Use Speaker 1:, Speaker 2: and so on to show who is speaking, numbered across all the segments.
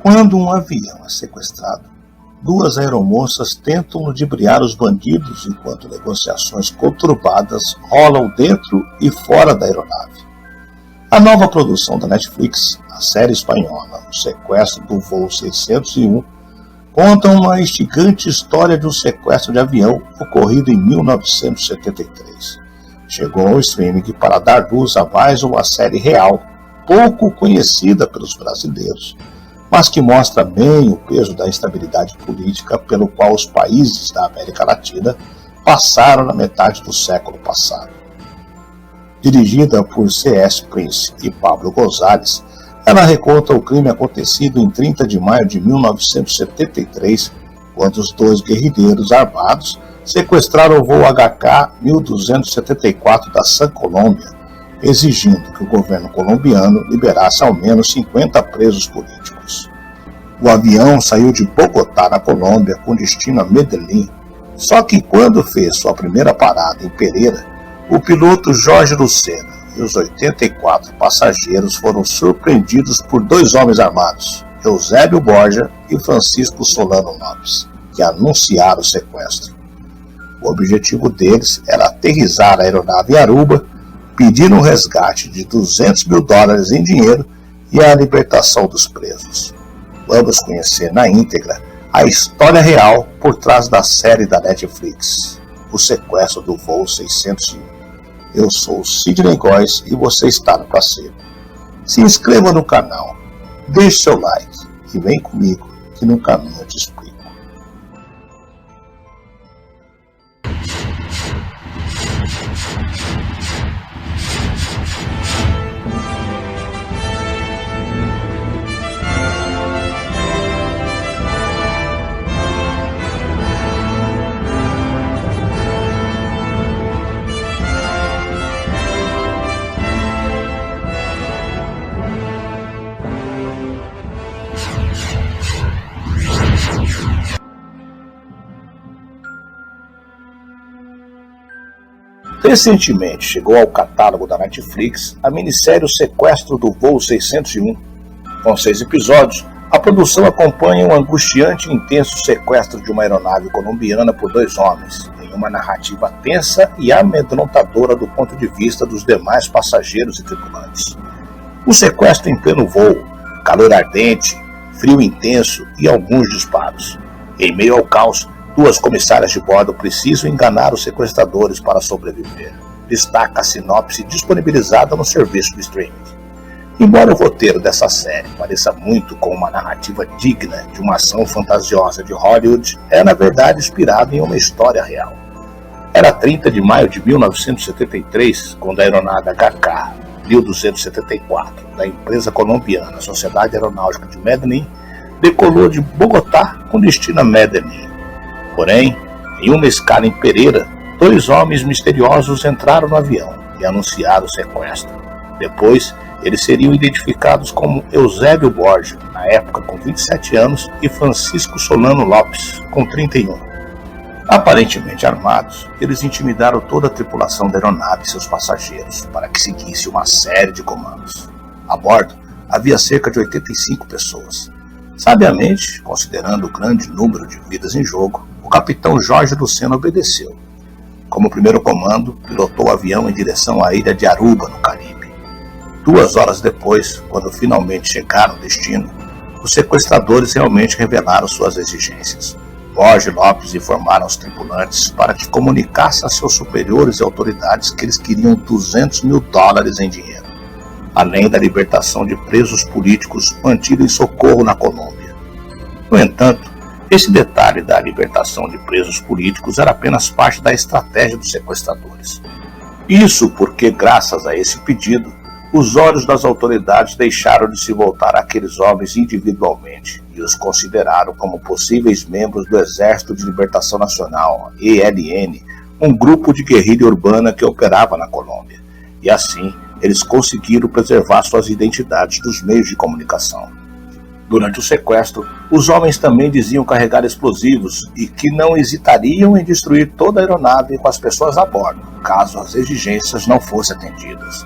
Speaker 1: Quando um avião é sequestrado, duas aeromoças tentam ludibriar os bandidos enquanto negociações conturbadas rolam dentro e fora da aeronave. A nova produção da Netflix, a série espanhola O Sequestro do Voo 601, conta uma instigante história de um sequestro de avião ocorrido em 1973. Chegou ao streaming para dar luz a mais uma série real, pouco conhecida pelos brasileiros, mas que mostra bem o peso da instabilidade política pelo qual os países da América Latina passaram na metade do século passado. Dirigida por C.S. Prince e Pablo González, ela reconta o crime acontecido em 30 de maio de 1973, quando os dois guerrilheiros armados sequestraram o voo HK-1274 da Sun Colômbia, exigindo que o governo colombiano liberasse ao menos 50 presos políticos. O avião saiu de Bogotá, na Colômbia, com destino a Medellín, só que quando fez sua primeira parada em Pereira, o piloto Jorge Lucena e os 84 passageiros foram surpreendidos por dois homens armados, Eusébio Borja e Francisco Solano Lopes, que anunciaram o sequestro. O objetivo deles era aterrissar a aeronave em Aruba, pedir um resgate de $200 mil em dinheiro e a libertação dos presos. Vamos conhecer na íntegra a história real por trás da série da Netflix, O Sequestro do Voo 601. Eu sou Sidney Góes e você está no Placebo. Se inscreva no canal, deixe seu like e vem comigo que no caminho eu te explico. Recentemente chegou ao catálogo da Netflix a minissérie O Sequestro do Voo 601. Com 6 episódios, a produção acompanha um angustiante e intenso sequestro de uma aeronave colombiana por dois homens, em uma narrativa tensa e amedrontadora do ponto de vista dos demais passageiros e tripulantes. O sequestro em pleno voo, calor ardente, frio intenso e alguns disparos. Em meio ao caos, duas comissárias de bordo precisam enganar os sequestradores para sobreviver. Destaca a sinopse disponibilizada no serviço de streaming. Embora o roteiro dessa série pareça muito com uma narrativa digna de uma ação fantasiosa de Hollywood, é na verdade inspirado em uma história real. Era 30 de maio de 1973, quando a aeronave HK-1274 da empresa colombiana Sociedade Aeronáutica de Medellín decolou de Bogotá com destino a Medellín. Porém, em uma escala em Pereira, dois homens misteriosos entraram no avião e anunciaram o sequestro. Depois, eles seriam identificados como Eusébio Borja, na época com 27 anos, e Francisco Solano Lopes, com 31. Aparentemente armados, eles intimidaram toda a tripulação da aeronave e seus passageiros para que seguisse uma série de comandos. A bordo, havia cerca de 85 pessoas. Sabiamente, considerando o grande número de vidas em jogo, o capitão Jorge Lucena obedeceu. Como primeiro comando, pilotou o avião em direção à ilha de Aruba, no Caribe. 2 horas depois, quando finalmente chegaram ao destino, os sequestradores realmente revelaram suas exigências. Borja e Lopes informaram os tripulantes para que comunicassem a seus superiores e autoridades que eles queriam $200 mil em dinheiro, além da libertação de presos políticos mantidos em socorro na Colômbia. No entanto, esse detalhe da libertação de presos políticos era apenas parte da estratégia dos sequestradores. Isso porque, graças a esse pedido, os olhos das autoridades deixaram de se voltar àqueles homens individualmente e os consideraram como possíveis membros do Exército de Libertação Nacional, ELN, um grupo de guerrilha urbana que operava na Colômbia. E assim, eles conseguiram preservar suas identidades dos meios de comunicação. Durante o sequestro, os homens também diziam carregar explosivos e que não hesitariam em destruir toda a aeronave com as pessoas a bordo, caso as exigências não fossem atendidas.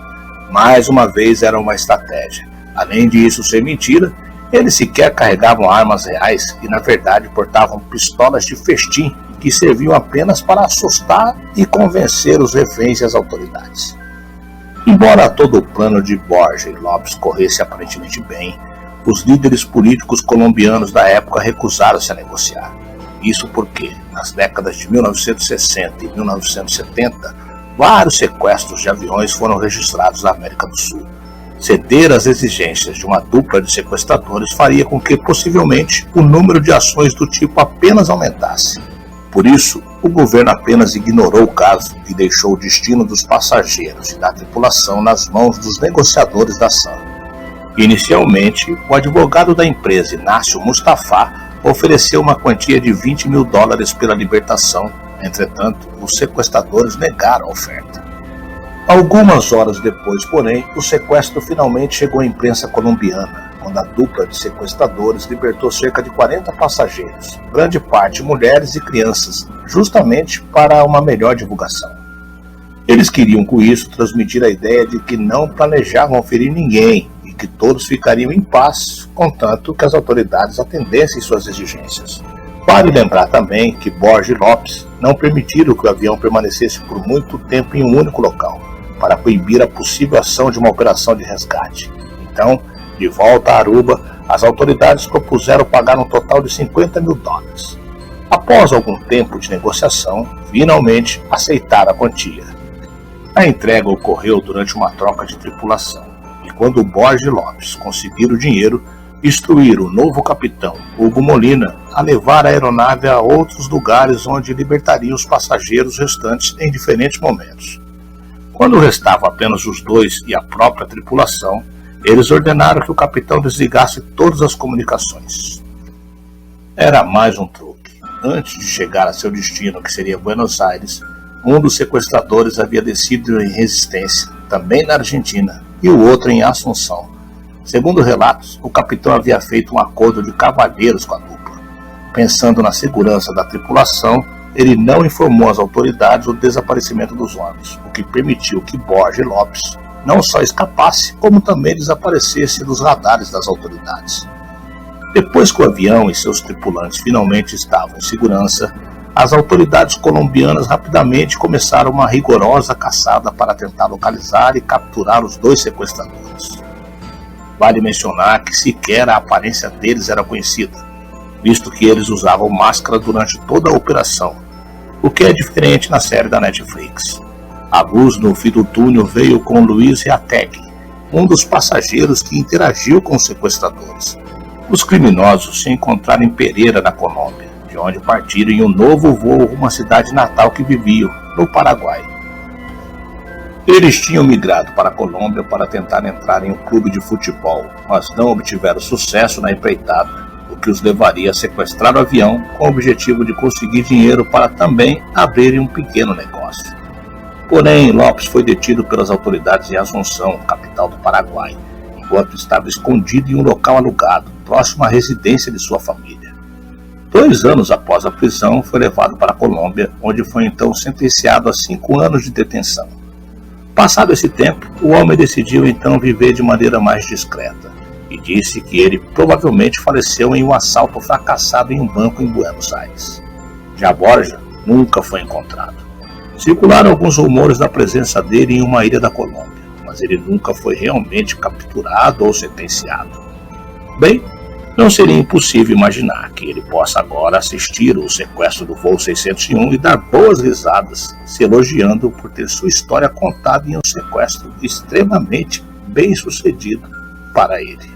Speaker 1: Mais uma vez era uma estratégia. Além de isso ser mentira, Eles sequer carregavam armas reais e, na verdade, portavam pistolas de festim que serviam apenas para assustar e convencer os reféns e as autoridades. Embora todo o plano de Borja e Lopes corresse aparentemente bem, os líderes políticos colombianos da época recusaram-se a negociar. Isso porque, nas décadas de 1960 e 1970, vários sequestros de aviões foram registrados na América do Sul. Ceder às exigências de uma dupla de sequestradores faria com que, possivelmente, o número de ações do tipo apenas aumentasse. Por isso, o governo apenas ignorou o caso e deixou o destino dos passageiros e da tripulação nas mãos dos negociadores da ação. Inicialmente, o advogado da empresa, Inácio Mustafa, ofereceu uma quantia de $20 mil pela libertação. Entretanto, os sequestradores negaram a oferta. Algumas horas depois, porém, o sequestro finalmente chegou à imprensa colombiana, quando a dupla de sequestradores libertou cerca de 40 passageiros, grande parte mulheres e crianças, justamente para uma melhor divulgação. Eles queriam com isso transmitir a ideia de que não planejavam ferir ninguém e que todos ficariam em paz, contanto que as autoridades atendessem suas exigências. Vale lembrar também que Borja e Lopes não permitiram que o avião permanecesse por muito tempo em um único local, para coibir a possível ação de uma operação de resgate. Então, de volta a Aruba, as autoridades propuseram pagar um total de $50 mil. Após algum tempo de negociação, finalmente aceitaram a quantia. A entrega ocorreu durante uma troca de tripulação, e quando Borja e Lopes conseguiram o dinheiro, instruíram o novo capitão, Hugo Molina, a levar a aeronave a outros lugares onde libertariam os passageiros restantes em diferentes momentos. Quando restavam apenas os dois e a própria tripulação, eles ordenaram que o capitão desligasse todas as comunicações. Era mais um truque. Antes de chegar a seu destino, que seria Buenos Aires, um dos sequestradores havia descido em Resistência, também na Argentina, e o outro em Assunção. Segundo relatos, o capitão havia feito um acordo de cavalheiros com a dupla. Pensando na segurança da tripulação, ele não informou às autoridades o desaparecimento dos homens, o que permitiu que Borja e Lopes não só escapasse, como também desaparecesse dos radares das autoridades. Depois que o avião e seus tripulantes finalmente estavam em segurança, as autoridades colombianas rapidamente começaram uma rigorosa caçada para tentar localizar e capturar os dois sequestradores. Vale mencionar que sequer a aparência deles era conhecida, visto que eles usavam máscara durante toda a operação, o que é diferente na série da Netflix. A luz no fim do túnel veio com Luiz Reateg, um dos passageiros que interagiu com os sequestradores. Os criminosos se encontraram em Pereira, na Colômbia, de onde partiram em um novo voo rumo à cidade natal que viviam, no Paraguai. Eles tinham migrado para a Colômbia para tentar entrar em um clube de futebol, mas não obtiveram sucesso na empreitada, o que os levaria a sequestrar o avião com o objetivo de conseguir dinheiro para também abrirem um pequeno negócio. Porém, Lopes foi detido pelas autoridades em Assunção, capital do Paraguai, enquanto estava escondido em um local alugado, próximo à residência de sua família. 2 anos após a prisão, foi levado para a Colômbia, onde foi então sentenciado a 5 anos de detenção. Passado esse tempo, o homem decidiu então viver de maneira mais discreta, e disse que ele provavelmente faleceu em um assalto fracassado em um banco em Buenos Aires. Já Borja nunca foi encontrado. Circularam alguns rumores da presença dele em uma ilha da Colômbia, mas ele nunca foi realmente capturado ou sentenciado. Bem, não seria impossível imaginar que ele possa agora assistir o sequestro do voo 601 e dar boas risadas, se elogiando por ter sua história contada em um sequestro extremamente bem sucedido para ele.